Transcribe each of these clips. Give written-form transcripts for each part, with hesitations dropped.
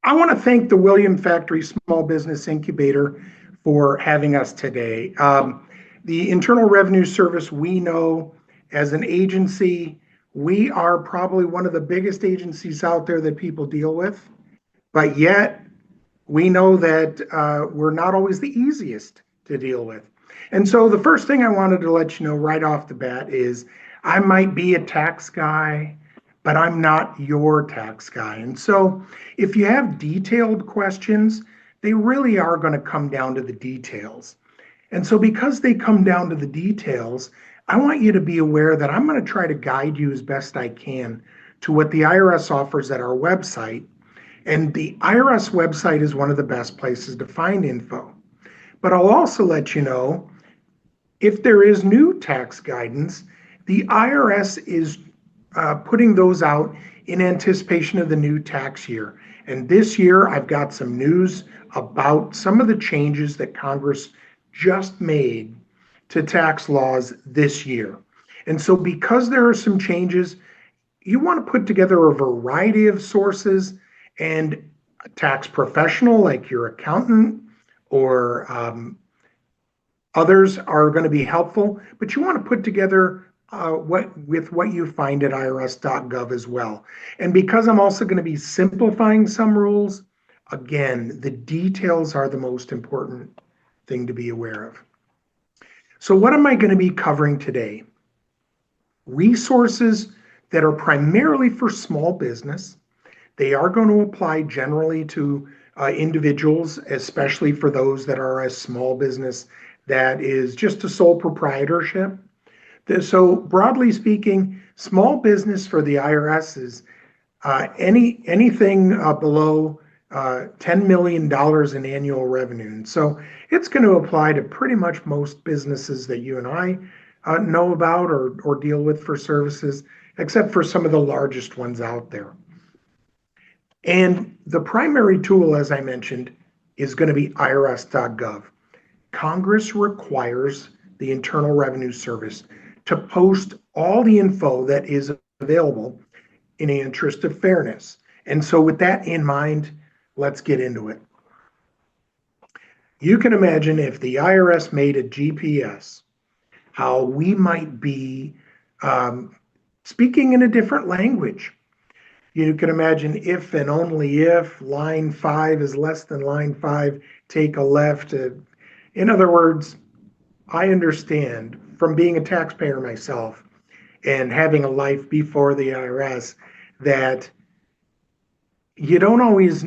I want to thank the William Factory Small Business Incubator for having us today. The Internal Revenue Service, we know as an agency, we are probably one of the biggest agencies out there that people deal with, but yet we know that we're not always the easiest to deal with. And so the first thing I wanted to let you know right off the bat is I might be a tax guy, but I'm not your tax guy. And so if you have detailed questions, they really are going to come down to the details. And so because they come down to the details, I want you to be aware that I'm going to try to guide you as best I can to what the IRS offers at our website. And the IRS website is one of the best places to find info. But I'll also let you know if there is new tax guidance, the IRS is putting those out in anticipation of the new tax year. And this year, I've got some news about some of the changes that Congress just made to tax laws this year. And so, because there are some changes, you want to put together a variety of sources, and a tax professional like your accountant or others are going to be helpful, but you want to put together what you find at irs.gov as well. And because I'm also going to be simplifying some rules, again, the details are the most important thing to be aware of. So what am I going to be covering today? Resources that are primarily for small business. They are going to apply generally to individuals, especially for those that are a small business that is just a sole proprietorship. So broadly speaking, small business for the IRS is anything below $10 million in annual revenue. And so it's going to apply to pretty much most businesses that you and I know about or deal with for services, except for some of the largest ones out there. And the primary tool, as I mentioned, is going to be irs.gov. Congress requires the Internal Revenue Service to post all the info that is available in the interest of fairness. And so with that in mind, let's get into it. You can imagine if the IRS made a GPS, how we might be speaking in a different language. You can imagine if and only if line 5 is less than line 5, take a left. In other words, I understand from being a taxpayer myself and having a life before the IRS that you don't always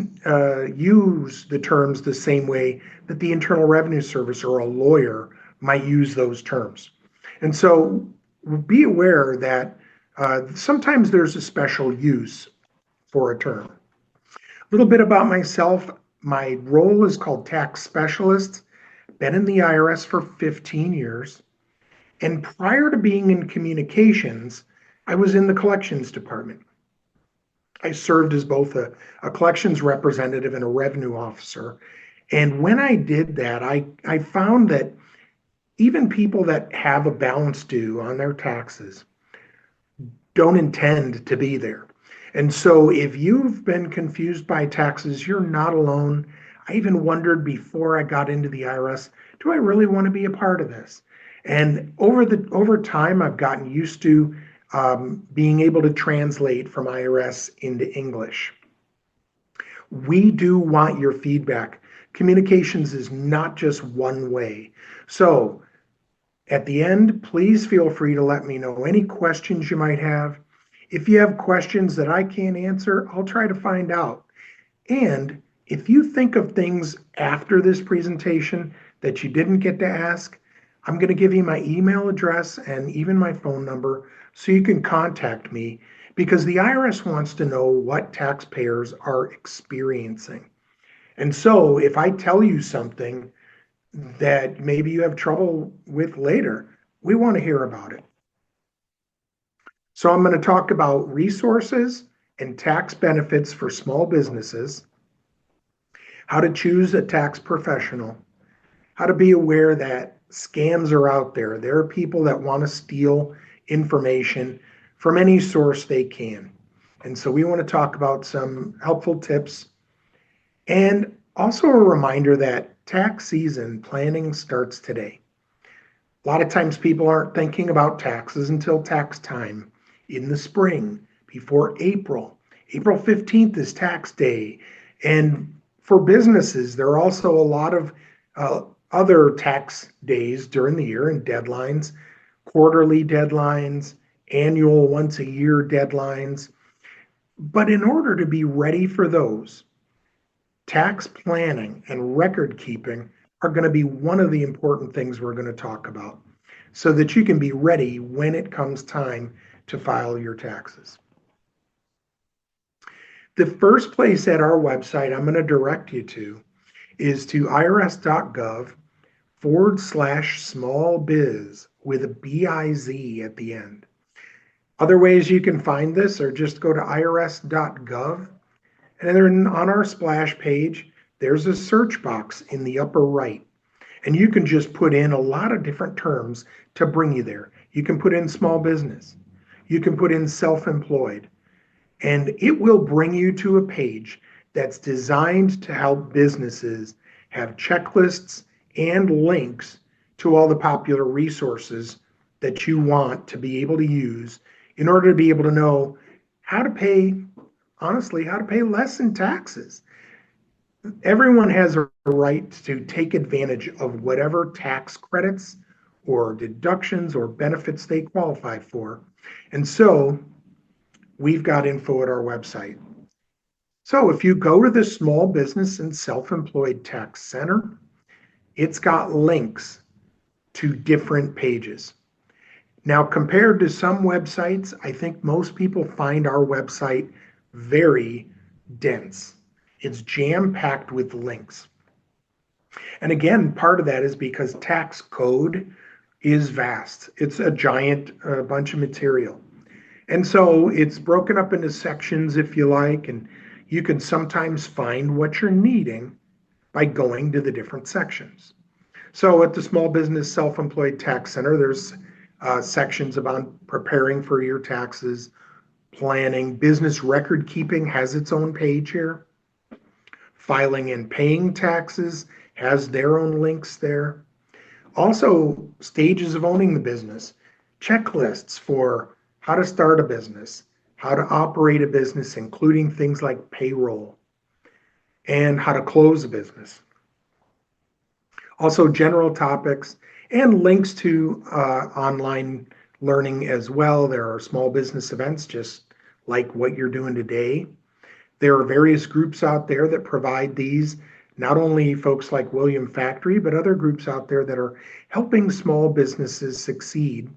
use the terms the same way that the Internal Revenue Service or a lawyer might use those terms. And so be aware that sometimes there's a special use for a term. A little bit about myself. My role is called tax specialist. Been in the IRS for 15 years. And prior to being in communications, I was in the collections department. I served as both a collections representative and a revenue officer. And when I did that, I found that even people that have a balance due on their taxes don't intend to be there. And so if you've been confused by taxes, you're not alone. I even wondered before I got into the IRS, do I really want to be a part of this? And over time, I've gotten used to being able to translate from IRS into English. We do want your feedback. Communications is not just one way. So at the end, please feel free to let me know any questions you might have. If you have questions that I can't answer, I'll try to find out. And if you think of things after this presentation that you didn't get to ask, I'm going to give you my email address and even my phone number so you can contact me, because the IRS wants to know what taxpayers are experiencing. And so if I tell you something that maybe you have trouble with later, we want to hear about it. So I'm going to talk about resources and tax benefits for small businesses, how to choose a tax professional, how to be aware that scams are out there. There are people that want to steal information from any source they can. And so we want to talk about some helpful tips and also a reminder that tax season planning starts today. A lot of times people aren't thinking about taxes until tax time in the spring, before April. April 15th is tax day. And for businesses, there are also a lot of other tax days during the year and deadlines, quarterly deadlines, annual once a year deadlines. But in order to be ready for those, tax planning and record keeping are going to be one of the important things we're going to talk about so that you can be ready when it comes time to file your taxes. The first place at our website I'm going to direct you to is to irs.gov/small biz with a BIZ at the end. Other ways you can find this are just go to irs.gov, and then on our splash page, there's a search box in the upper right. And you can just put in a lot of different terms to bring you there. You can put in small business. You can put in self-employed. And it will bring you to a page that's designed to help businesses have checklists and links to all the popular resources that you want to be able to use in order to be able to know how to pay, honestly, how to pay less in taxes. Everyone has a right to take advantage of whatever tax credits or deductions or benefits they qualify for. And so we've got info at our website. So if you go to the Small Business and Self-Employed Tax Center, it's got links to different pages. Now, compared to some websites, I think most people find our website very dense. It's jam-packed with links. And again, part of that is because tax code is vast. It's a giant bunch of material. And so it's broken up into sections, if you like, and you can sometimes find what you're needing by going to the different sections. So at the Small Business Self-Employed Tax Center, there's sections about preparing for your taxes, planning. Business record keeping has its own page here. Filing and paying taxes has their own links there. Also, stages of owning the business, checklists for how to start a business, how to operate a business, including things like payroll, and how to close a business. Also, general topics and links to online learning as well. There are small business events, just like what you're doing today. There are various groups out there that provide these, not only folks like William Factory, but other groups out there that are helping small businesses succeed.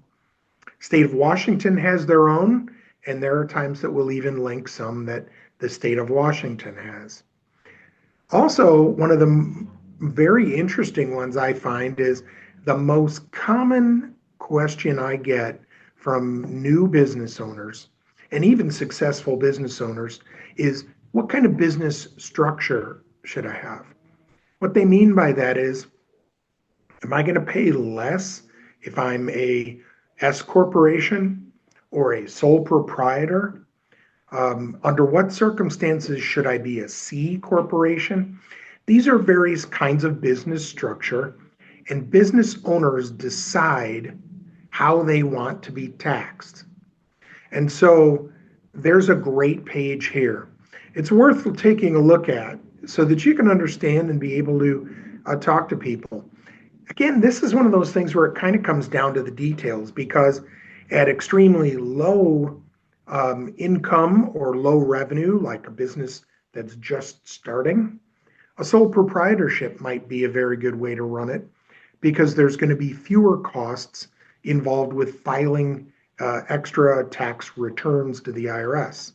State of Washington has their own, and there are times that we'll even link some that the state of Washington has. Also, one of the very interesting ones I find is the most common question I get from new business owners and even successful business owners is, what kind of business structure should I have? What they mean by that is, am I going to pay less if I'm a S corporation or a sole proprietor? Under what circumstances should I be a C corporation? These are various kinds of business structure, and business owners decide how they want to be taxed. And so there's a great page here. It's worth taking a look at so that you can understand and be able to talk to people. Again, this is one of those things where it kind of comes down to the details, because at extremely low income or low revenue, like a business that's just starting, a sole proprietorship might be a very good way to run it, because there's going to be fewer costs involved with filing extra tax returns to the IRS.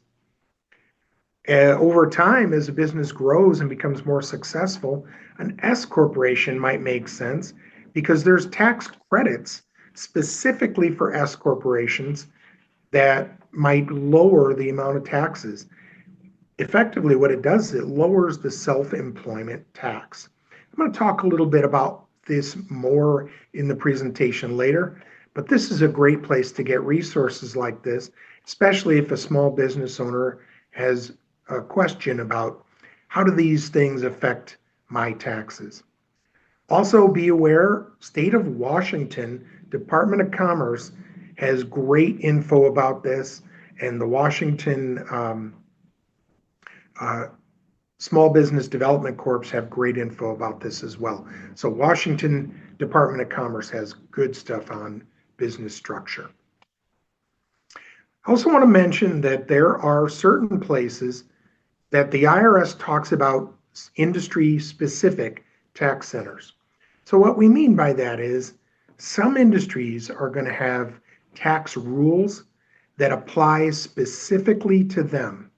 Over time, as a business grows and becomes more successful, an S corporation might make sense because there's tax credits specifically for S corporations that might lower the amount of taxes. Effectively, what it does is it lowers the self-employment tax. I'm going to talk a little bit about this more in the presentation later, but this is a great place to get resources like this, especially if a small business owner has a question about how do these things affect my taxes. Also, be aware, State of Washington Department of Commerce has great info about this, and the Washington uh, Small Business Development Corps have great info about this as well. So Washington Department of Commerce has good stuff on business structure. I also want to mention that there are certain places that the IRS talks about industry-specific tax centers. So what we mean by that is some industries are going to have tax rules that apply specifically to them.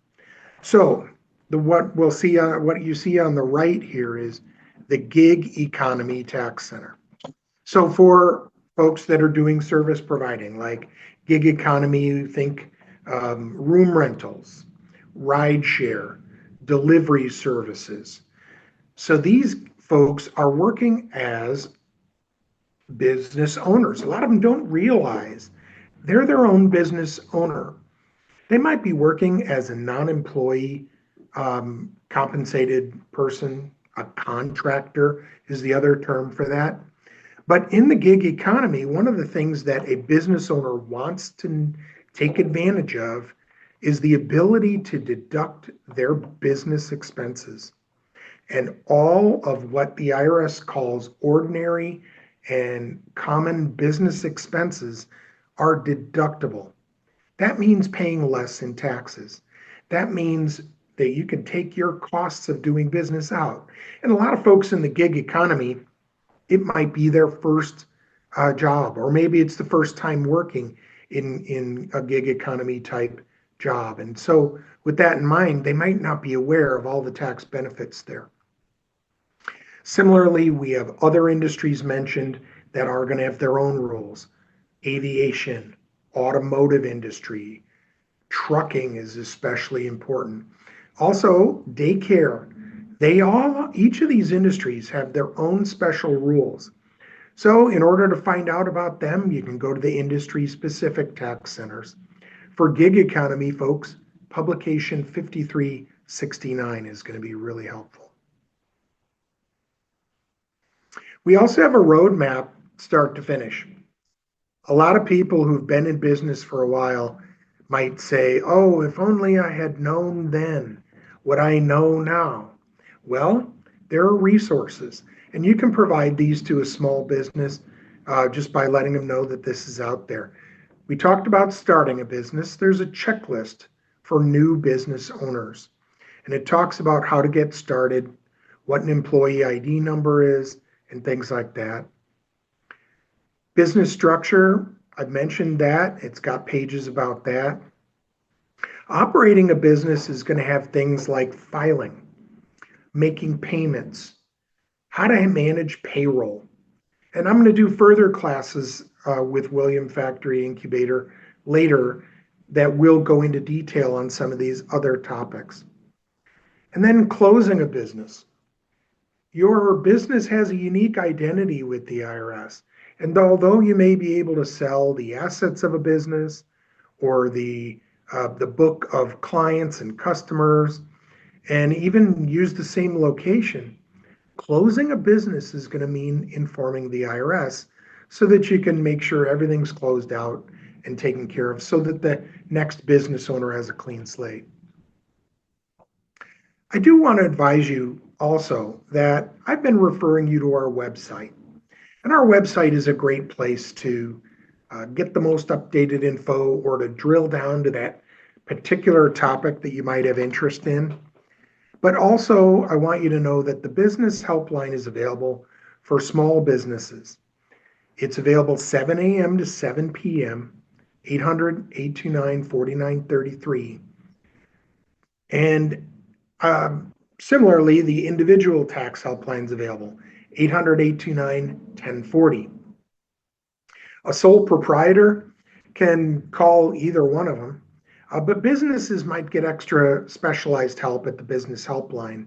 So what you see on the right here is the gig economy tax center. So for folks that are doing service providing, like gig economy, you think room rentals, ride share, delivery services. So these folks are working as business owners. A lot of them don't realize they're their own business owner. They might be working as a non-employee compensated person, a contractor is the other term for that. But in the gig economy, one of the things that a business owner wants to take advantage of is the ability to deduct their business expenses. And all of what the IRS calls ordinary and common business expenses are deductible. That means paying less in taxes. That means that you can take your costs of doing business out. And a lot of folks in the gig economy, it might be their first job, or maybe it's the first time working in a gig economy type job. And so with that in mind, they might not be aware of all the tax benefits there. Similarly, we have other industries mentioned that are going to have their own rules. Aviation, automotive industry, trucking is especially important. Also, daycare. Each of these industries have their own special rules. So in order to find out about them, you can go to the industry specific tax centers. For gig economy folks, publication 5369 is going to be really helpful. We also have a roadmap start to finish. A lot of people who've been in business for a while might say, oh, if only I had known then what I know now. Well, there are resources, and you can provide these to a small business just by letting them know that this is out there. We talked about starting a business. There's a checklist for new business owners, and it talks about how to get started, what an employee ID number is, and things like that. Business structure, I've mentioned that. It's got pages about that. Operating a business is going to have things like filing, making payments, how to manage payroll. And I'm going to do further classes with William Factory Incubator later that will go into detail on some of these other topics. And then closing a business. Your business has a unique identity with the IRS. And although you may be able to sell the assets of a business or the book of clients and customers and even use the same location, closing a business is going to mean informing the IRS so that you can make sure everything's closed out and taken care of so that the next business owner has a clean slate. I do want to advise you also that I've been referring you to our website. And our website is a great place to get the most updated info or to drill down to that particular topic that you might have interest in. But also, I want you to know that the business helpline is available for small businesses. It's available 7 a.m. to 7 p.m., 800-829-4933. And similarly, the individual tax helpline is available, 800-829-1040. A sole proprietor can call either one of them, but businesses might get extra specialized help at the business helpline.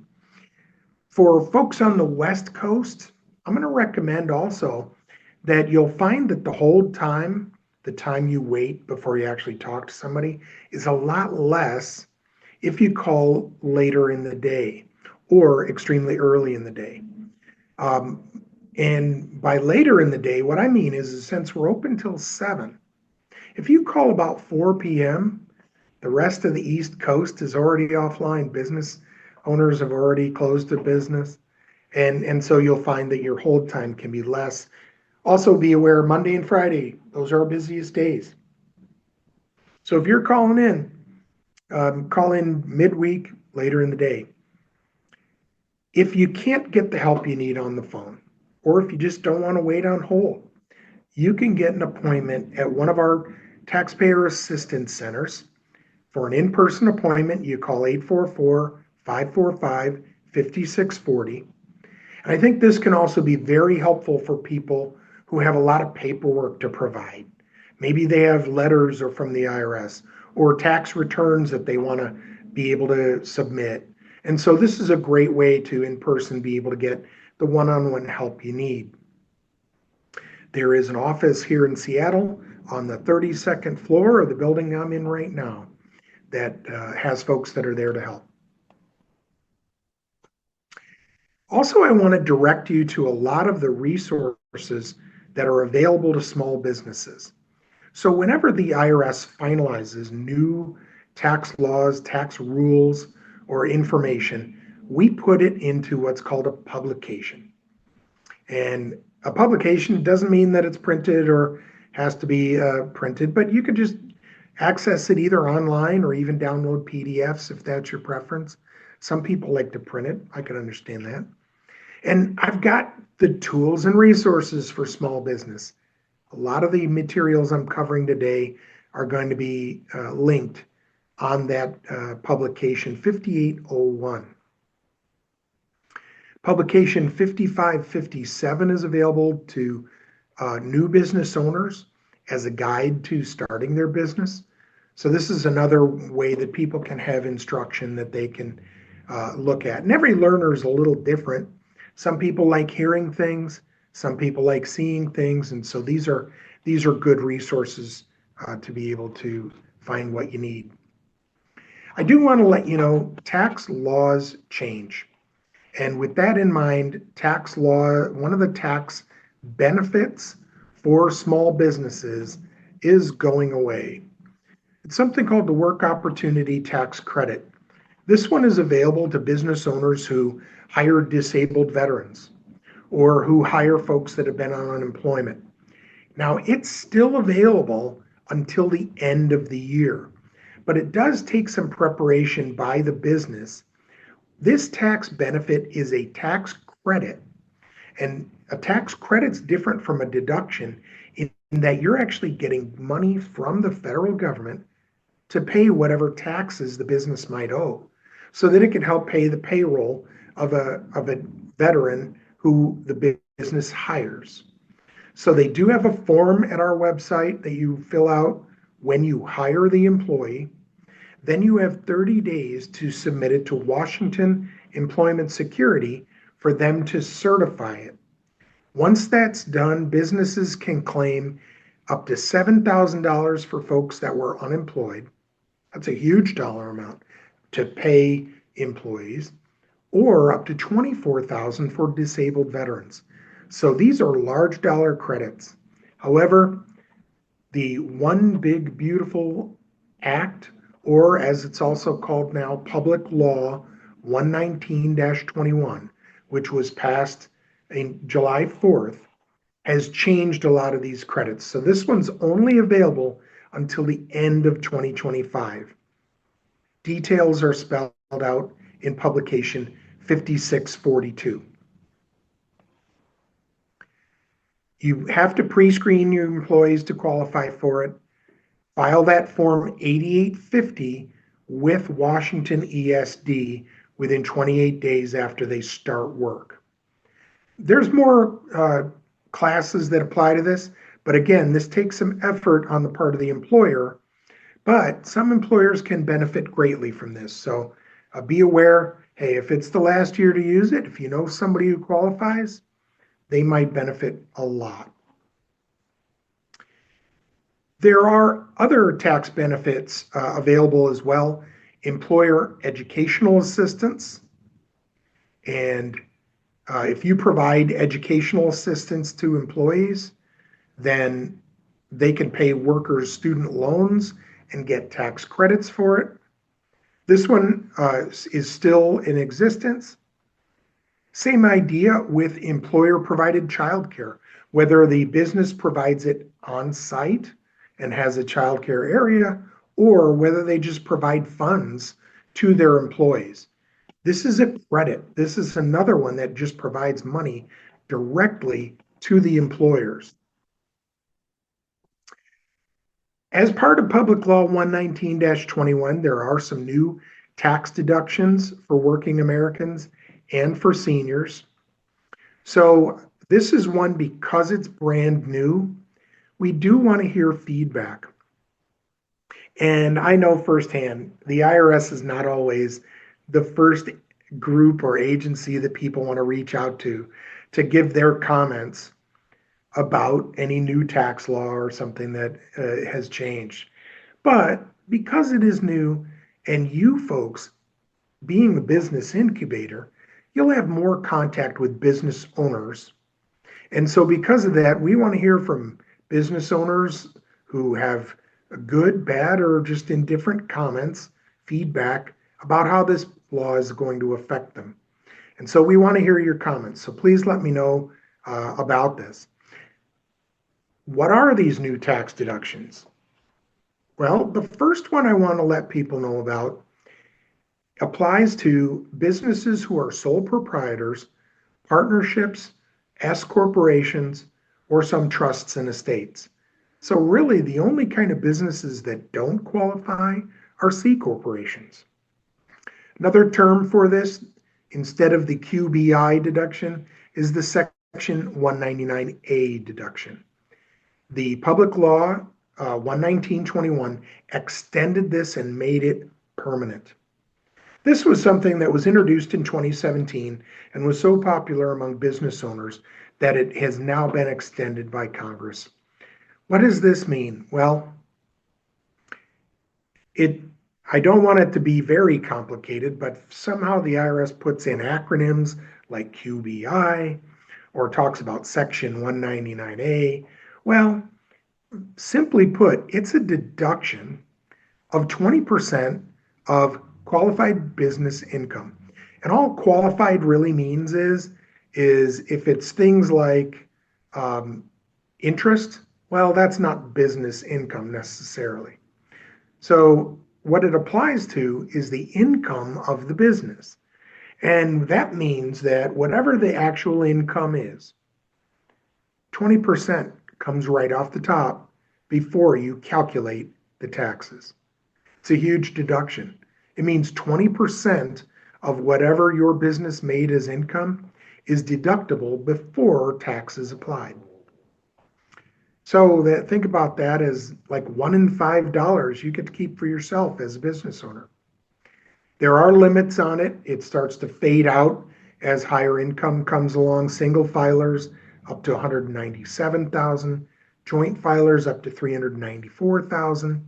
For folks on the West Coast, I'm going to recommend also that you'll find that the hold time, the time you wait before you actually talk to somebody, is a lot less if you call later in the day or extremely early in the day. Um, and by later in the day, what I mean is since we're open till 7, if you call about 4 p.m., the rest of the East Coast is already offline. Business owners have already closed their business. And so you'll find that your hold time can be less. Also, be aware Monday and Friday, those are our busiest days. So if you're calling in, call in midweek, later in the day. If you can't get the help you need on the phone, or if you just don't want to wait on hold, you can get an appointment at one of our taxpayer assistance centers. For an in person appointment, you call 844 545 5640. And I think this can also be very helpful for people who have a lot of paperwork to provide. Maybe they have letters or from the IRS or tax returns that they want to be able to submit. And so this is a great way to in person be able to get the one-on-one help you need. There is an office here in Seattle on the 32nd floor of the building I'm in right now that has folks that are there to help. Also, I want to direct you to a lot of the resources that are available to small businesses. So, whenever the IRS finalizes new tax laws, tax rules, or information, we put it into what's called a publication. And a publication doesn't mean that it's printed or has to be printed, but you could just access it either online or even download PDFs if that's your preference. Some people like to print it. I can understand that. And I've got the tools and resources for small business. A lot of the materials I'm covering today are going to be linked on that publication 5801. Publication 5557 is available to new business owners as a guide to starting their business. So this is another way that people can have instruction that they can look at. And every learner is a little different. Some people like hearing things, some people like seeing things, and so these are good resources to be able to find what you need. I do want to let you know tax laws change. And with that in mind, tax law, one of the tax benefits for small businesses is going away. It's something called the Work Opportunity Tax Credit. This one is available to business owners who hire disabled veterans or who hire folks that have been on unemployment. Now, it's still available until the end of the year, but it does take some preparation by the business. This tax benefit is a tax credit, and a tax credit's different from a deduction in that you're actually getting money from the federal government to pay whatever taxes the business might owe so that it can help pay the payroll of a veteran who the business hires. So they do have a form at our website that you fill out when you hire the employee. Then you have 30 days to submit it to Washington Employment Security for them to certify it. Once that's done, businesses can claim up to $7,000 for folks that were unemployed. That's a huge dollar amount to pay employees, or up to $24,000 for disabled veterans. So these are large dollar credits. However, the One Big Beautiful Act, or as it's also called now, Public Law 119-21, which was passed in July 4th, has changed a lot of these credits. So this one's only available until the end of 2025. Details are spelled out in publication 5642. You have to pre-screen your employees to qualify for it. File that form 8850 with Washington ESD within 28 days after they start work. There's more classes that apply to this, but again, this takes some effort on the part of the employer, but some employers can benefit greatly from this. So be aware, hey, if it's the last year to use it, if you know somebody who qualifies, they might benefit a lot. There are other tax benefits available as well. Employer educational assistance. And if you provide educational assistance to employees, then they can pay workers' student loans and get tax credits for it. This one is still in existence. Same idea with employer provided childcare, whether the business provides it on site and has a childcare area, or whether they just provide funds to their employees. This is a credit. This is another one that just provides money directly to the employers. As part of Public Law 119-21, there are some new tax deductions for working Americans and for seniors. So this is one because it's brand new. We do want to hear feedback. And I know firsthand, the IRS is not always the first group or agency that people want to reach out to give their comments about any new tax law or something that has changed. But because it is new, and you folks being the business incubator, you'll have more contact with business owners. And so, because of that, we want to hear from business owners who have good, bad, or just indifferent comments, feedback about how this law is going to affect them. And so, we want to hear your comments. So, please let me know about this. What are these new tax deductions? Well, the first one I want to let people know about applies to businesses who are sole proprietors, partnerships, S corporations, or some trusts and estates. So, really, the only kind of businesses that don't qualify are C corporations. Another term for this, instead of the QBI deduction, is the Section 199A deduction. The Public Law 119-21 extended this and made it permanent. This was something that was introduced in 2017 and was so popular among business owners that it has now been extended by Congress. What does this mean? Well, I don't want it to be very complicated, but somehow the IRS puts in acronyms like QBI or talks about Section 199A. Well, simply put, it's a deduction of 20% of qualified business income. And all qualified really means is if it's things like interest, well, that's not business income necessarily. So what it applies to is the income of the business. And that means that whatever the actual income is, 20% comes right off the top before you calculate the taxes. It's a huge deduction. It means 20% of whatever your business made as income is deductible before taxes applied. So think about that as like $1 in $5 you get to keep for yourself as a business owner. There are limits on it. It starts to fade out as higher income comes along. Single filers up to 197,000, joint filers up to 394,000.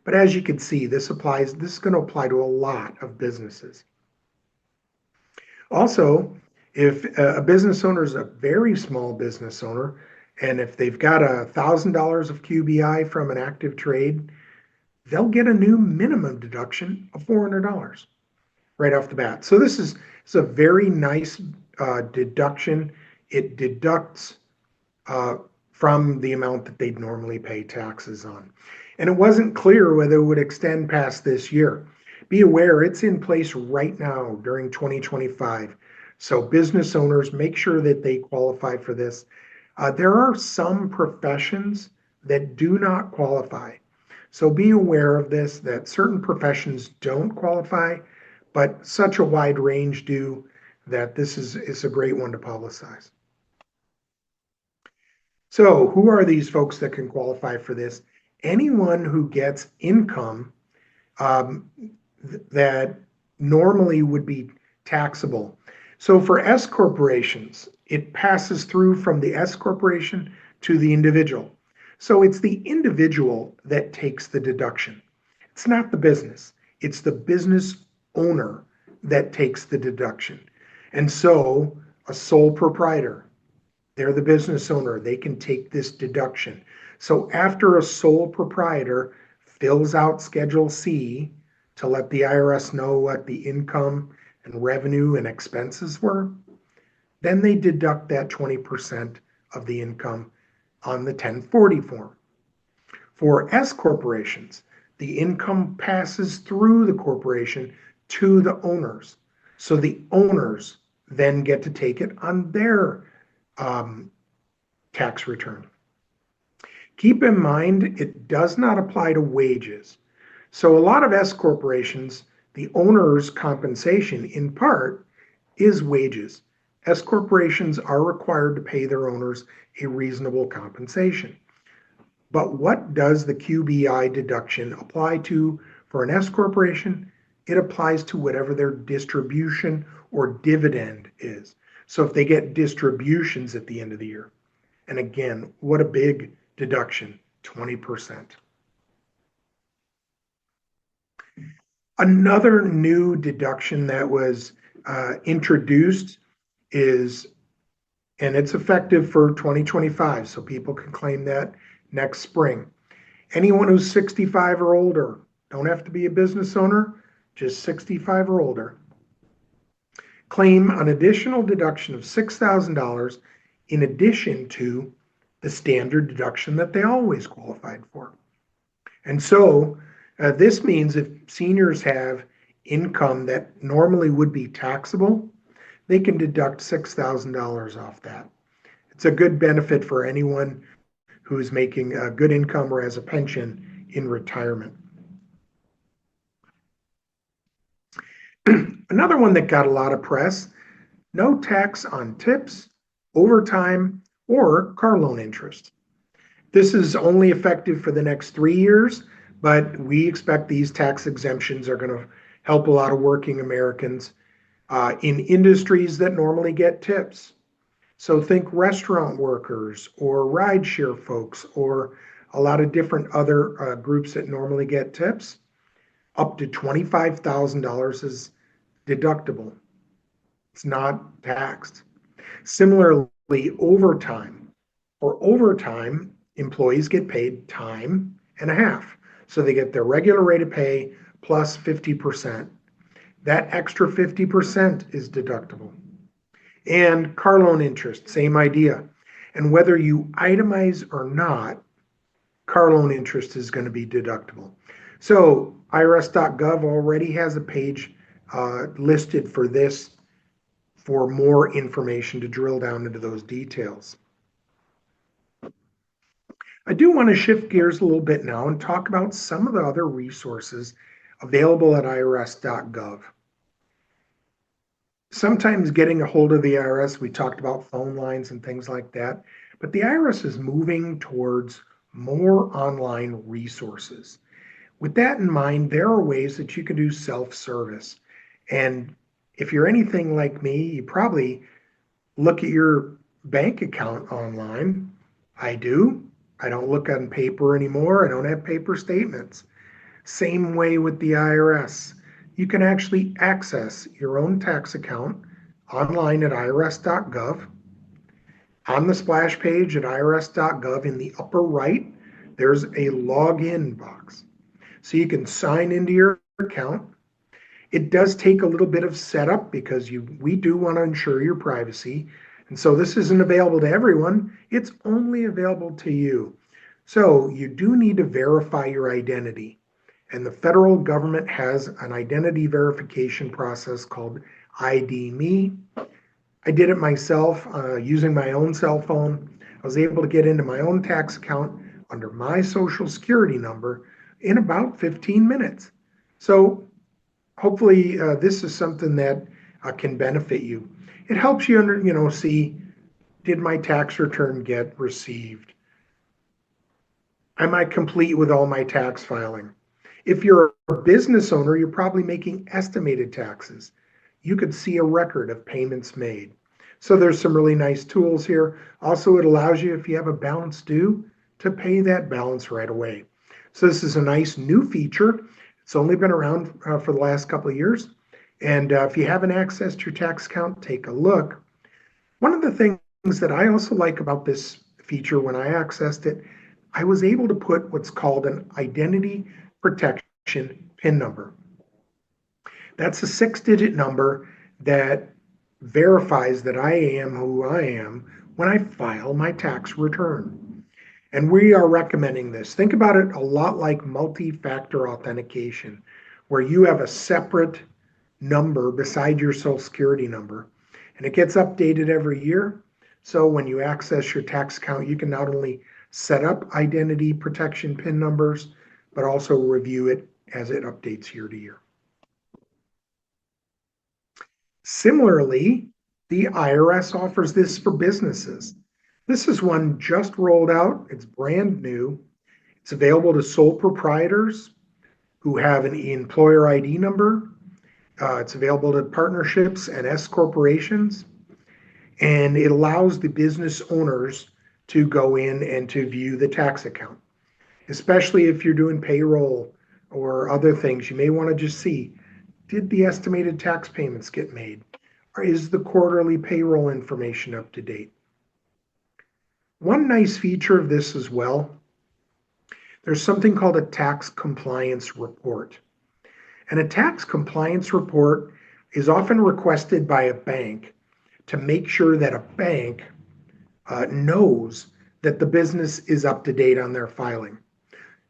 But as you can see, this is going to apply to a lot of businesses. Also, if a business owner is a very small business owner, and if they've got $1,000 of QBI from an active trade, they'll get a new minimum deduction of $400 right off the bat. So this is a very nice deduction. It deducts from the amount that they'd normally pay taxes on. And it wasn't clear whether it would extend past this year. Be aware it's in place right now during 2025. So business owners, make sure that they qualify for this. There are some professions that do not qualify. So be aware of this, that certain professions don't qualify, but such a wide range do, that this is a great one to publicize. So who are these folks that can qualify for this? Anyone who gets income that normally would be taxable. So for S corporations, It passes through from the S corporation to the individual. So it's the individual that takes the deduction. It's not the business. It's the business owner that takes the deduction. And so a sole proprietor, they're the business owner. They can take this deduction. So after a sole proprietor fills out Schedule C to let the IRS know what the income and revenue and expenses were, then they deduct that 20% of the income on the 1040 form. For S corporations, the income passes through the corporation to the owners. So the owners then get to take it on their tax return. Keep in mind, it does not apply to wages. So a lot of S corporations, the owner's compensation in part is wages. S corporations are required to pay their owners a reasonable compensation. But what does the QBI deduction apply to for an S corporation? It applies to whatever their distribution or dividend is. So if they get distributions at the end of the year, and again, what a big deduction, 20%. Another new deduction that was introduced is, and it's effective for 2025, so people can claim that next spring. Anyone who's 65 or older, don't have to be a business owner, just 65 or older, claim an additional deduction of $6,000 in addition to the standard deduction that they always qualified for. And so this means if seniors have income that normally would be taxable, they can deduct $6,000 off that. It's a good benefit for anyone who's making a good income or has a pension in retirement. Another one that got a lot of press, no tax on tips, overtime, or car loan interest. This is only effective for the next 3 years, but we expect these tax exemptions are going to help a lot of working Americans in industries that normally get tips. So think restaurant workers or rideshare folks or a lot of different other groups that normally get tips. Up to $25,000 is deductible. It's not taxed. Similarly, overtime. For overtime, employees get paid time and a half. So they get their regular rate of pay plus 50%. That extra 50% is deductible. And car loan interest, same idea. And whether you itemize or not, car loan interest is going to be deductible. So irs.gov already has a page listed for this for more information to drill down into those details. I do want to shift gears a little bit now and talk about some of the other resources available at irs.gov. Sometimes getting a hold of the IRS, we talked about phone lines and things like that, but the IRS is moving towards more online resources. With that in mind, there are ways that you can do self-service. And if you're anything like me, you probably look at your bank account online. I do. I don't look on paper anymore. I don't have paper statements. Same way with the IRS. You can actually access your own tax account online at irs.gov. On the splash page at irs.gov in the upper right, there's a login box. So you can sign into your account. It does take a little bit of setup because we do want to ensure your privacy. And so this isn't available to everyone. It's only available to you. So you do need to verify your identity. And the federal government has an identity verification process called ID Me. I did it myself using my own cell phone. I was able to get into my own tax account under my social security number in about 15 minutes. So hopefully this is something that can benefit you. It helps you see, did my tax return get received? Am I complete with all my tax filing? If you're a business owner, you're probably making estimated taxes. You could see a record of payments made. So there's some really nice tools here. Also, it allows you, if you have a balance due, to pay that balance right away. So this is a nice new feature. It's only been around for the last couple of years. And if you haven't accessed your tax account, take a look. One of the things that I also like about this feature when I accessed it, I was able to put what's called an identity protection PIN number. That's a 6-digit number that verifies that I am who I am when I file my tax return. And we are recommending this. Think about it a lot like multi-factor authentication, where you have a separate number beside your social security number, and it gets updated every year. So when you access your tax account, you can not only set up identity protection PIN numbers, but also review it as it updates year to year. Similarly, the IRS offers this for businesses. This is one just rolled out. It's brand new. It's available to sole proprietors who have an employer ID number. It's available to partnerships and S corporations. And it allows the business owners to go in and to view the tax account, especially if you're doing payroll or other things. You may want to just see, did the estimated tax payments get made? Or is the quarterly payroll information up to date? One nice feature of this as well, there's something called a tax compliance report. And a tax compliance report is often requested by a bank to make sure that a bank knows that the business is up to date on their filing.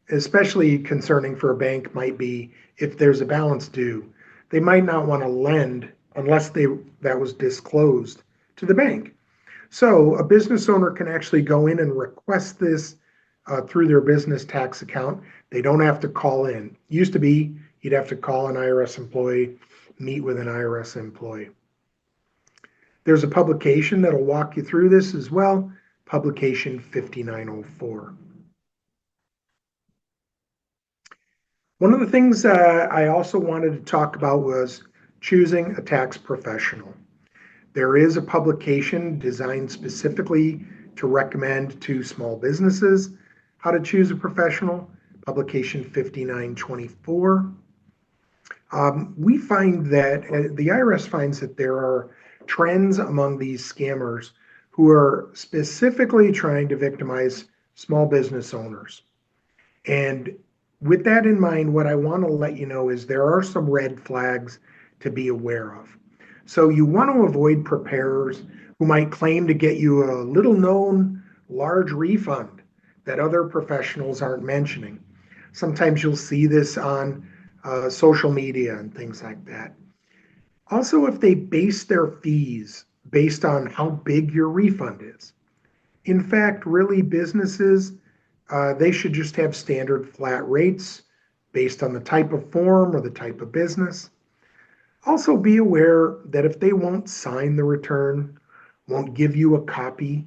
Especially concerning for a bank might be if there's a balance due. They might not want to lend unless that was disclosed to the bank. So a business owner can actually go in and request this through their business tax account. They don't have to call in. Used to be you'd have to call an IRS employee, meet with an IRS employee. There's a publication that'll walk you through this as well, publication 5904. One of the things I also wanted to talk about was choosing a tax professional. There is a publication designed specifically to recommend to small businesses how to choose a professional, publication 5924. We find that the IRS finds that there are trends among these scammers who are specifically trying to victimize small business owners. And with that in mind, what I want to let you know is there are some red flags to be aware of. So you want to avoid preparers who might claim to get you a little known large refund that other professionals aren't mentioning. Sometimes you'll see this on social media and things like that. Also, if they base their fees based on how big your refund is. In fact, really businesses, they should just have standard flat rates based on the type of form or the type of business. Also be aware that if they won't sign the return, won't give you a copy,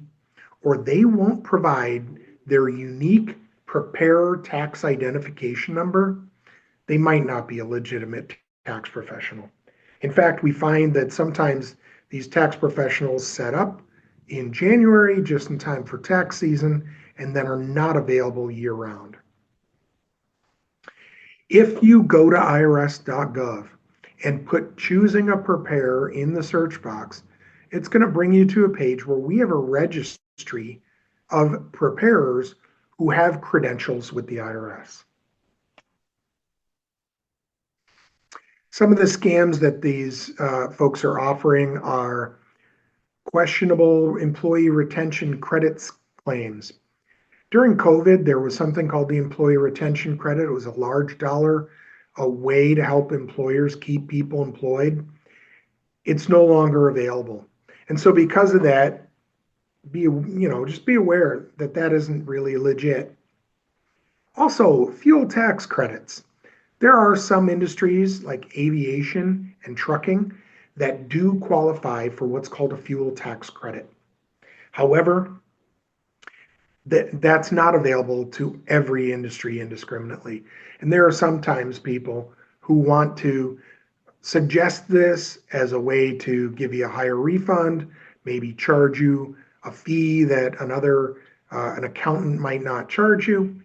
or they won't provide their unique preparer tax identification number, they might not be a legitimate tax professional. In fact, we find that sometimes these tax professionals set up in January just in time for tax season and then are not available year round. If you go to irs.gov and put choosing a preparer in the search box, it's going to bring you to a page where we have a registry of preparers who have credentials with the IRS. Some of the scams that these folks are offering are questionable employee retention credits claims. During COVID, there was something called the employee retention credit. It was a large dollar, a way to help employers keep people employed. It's no longer available. And so because of that, just be aware that that isn't really legit. Also, fuel tax credits. There are some industries like aviation and trucking that do qualify for what's called a fuel tax credit. However, that's not available to every industry indiscriminately. And there are sometimes people who want to suggest this as a way to give you a higher refund, maybe charge you a fee that an accountant might not charge you.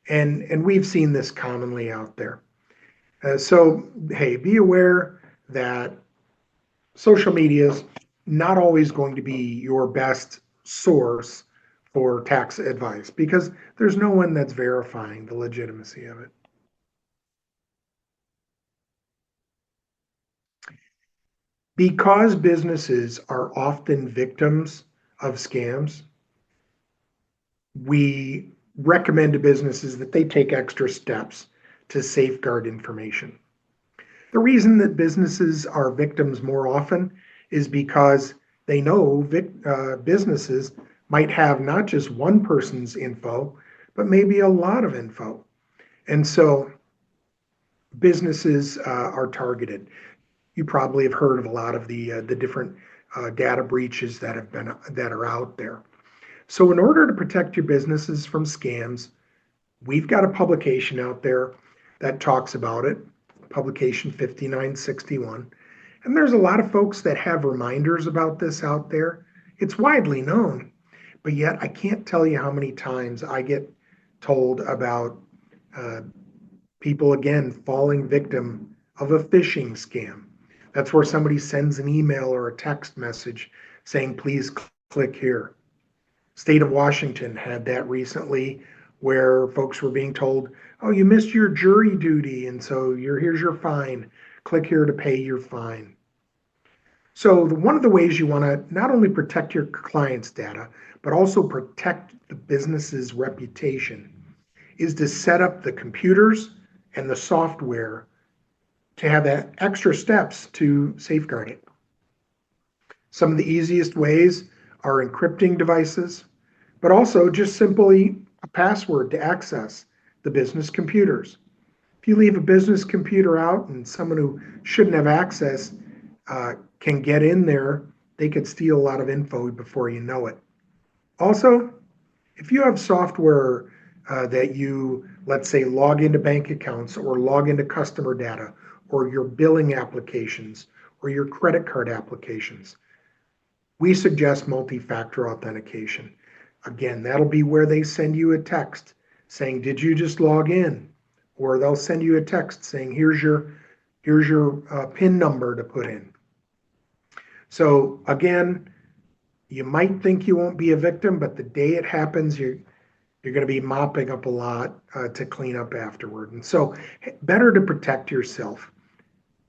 And we've seen this commonly out there. So, hey, be aware that social media is not always going to be your best source for tax advice because there's no one that's verifying the legitimacy of it. Because businesses are often victims of scams, we recommend to businesses that they take extra steps to safeguard information. The reason that businesses are victims more often is because they know businesses might have not just one person's info, but maybe a lot of info. And so businesses are targeted. You probably have heard of a lot of the different data breaches that are out there. So in order to protect your businesses from scams, we've got a publication out there that talks about it, publication 5961. And there's a lot of folks that have reminders about this out there. It's widely known, but yet I can't tell you how many times I get told about uh, people, again, falling victim of a phishing scam. That's where somebody sends an email or a text message saying, please click here. State of Washington had that recently where folks were being told, oh, you missed your jury duty, and so here's your fine. Click here to pay your fine. So one of the ways you want to not only protect your client's data, but also protect the business's reputation is to set up the computers and the software to have that extra steps to safeguard it. Some of the easiest ways are encrypting devices, but also just simply a password to access the business computers. If you leave a business computer out and someone who shouldn't have access can get in there, they could steal a lot of info before you know it. Also, if you have software that you, let's say, log into bank accounts or log into customer data or your billing applications or your credit card applications, we suggest multi-factor authentication. Again, that'll be where they send you a text saying, did you just log in? Or they'll send you a text saying, here's your PIN number to put in. So again, you might think you won't be a victim, but the day it happens, you're going to be mopping up a lot to clean up afterward. And so better to protect yourself.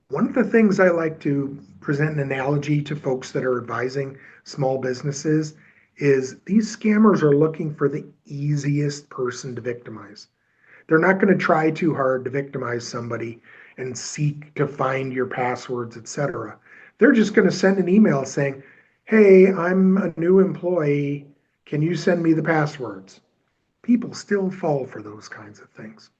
One of the things I like to present an analogy to folks that are advising small businesses is these scammers are looking for the easiest person to victimize. They're not going to try too hard to victimize somebody and seek to find your passwords, etc. They're just going to send an email saying, hey, I'm a new employee. Can you send me the passwords? People still fall for those kinds of things.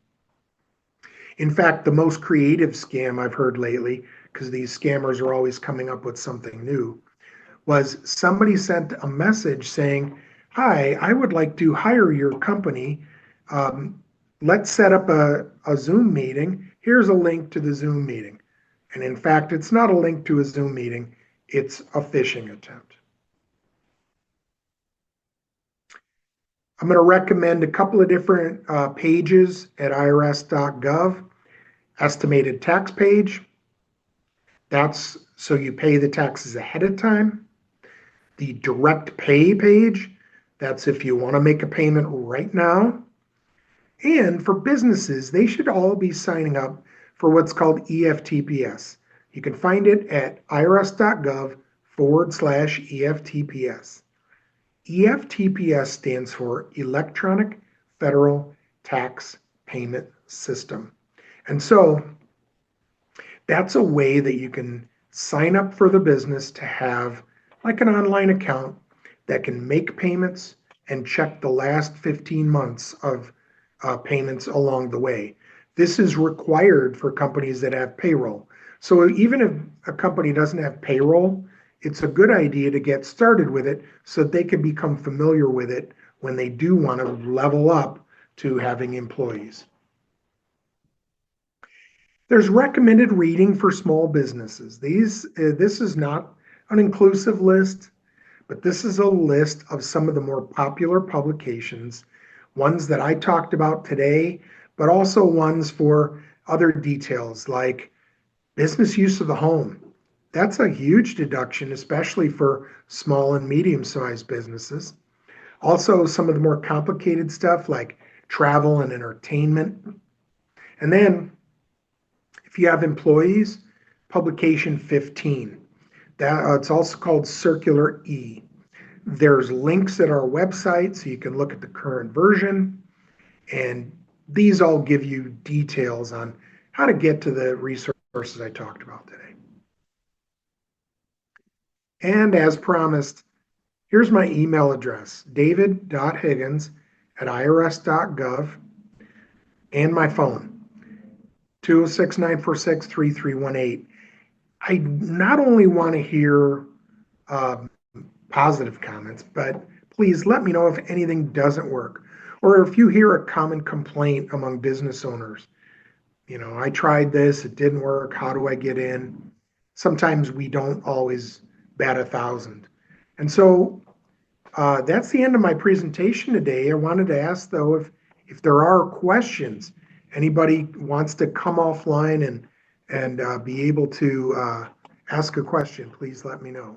In fact, the most creative scam I've heard lately, because these scammers are always coming up with something new, was somebody sent a message saying, hi, I would like to hire your company. Let's set up a Zoom meeting. Here's a link to the Zoom meeting. And in fact, it's not a link to a Zoom meeting, it's a phishing attempt. I'm going to recommend a couple of different pages at irs.gov. Estimated tax page, that's so you pay the taxes ahead of time. The direct pay page, that's if you want to make a payment right now. And for businesses, they should all be signing up for what's called EFTPS. You can find it at irs.gov/EFTPS. EFTPS stands for Electronic Federal Tax Payment System. And so that's a way that you can sign up for the business to have like an online account that can make payments and check the last 15 months of payments along the way. This is required for companies that have payroll. So even if a company doesn't have payroll, it's a good idea to get started with it so that they can become familiar with it when they do want to level up to having employees. There's recommended reading for small businesses. This is not an inclusive list. but this is a list of some of the more popular publications, ones that I talked about today, but also ones for other details like business use of the home. That's a huge deduction, especially for small and medium sized businesses. Also, some of the more complicated stuff like travel and entertainment. And then, if you have employees, publication 15. It's also called Circular E. There's links at our website so you can look at the current version, and these all give you details on how to get to the resources I talked about today. And as promised, here's my email address, david.higgins@irs.gov, and my phone, 206-946-3318. I not only want to hear um, positive comments, but please let me know if anything doesn't work or if you hear a common complaint among business owners. I tried this, it didn't work. How do I get in? Sometimes we don't always bat 1,000. And so that's the end of my presentation today. I wanted to ask though if there are questions, anybody wants to come offline and be able to ask a question, please let me know.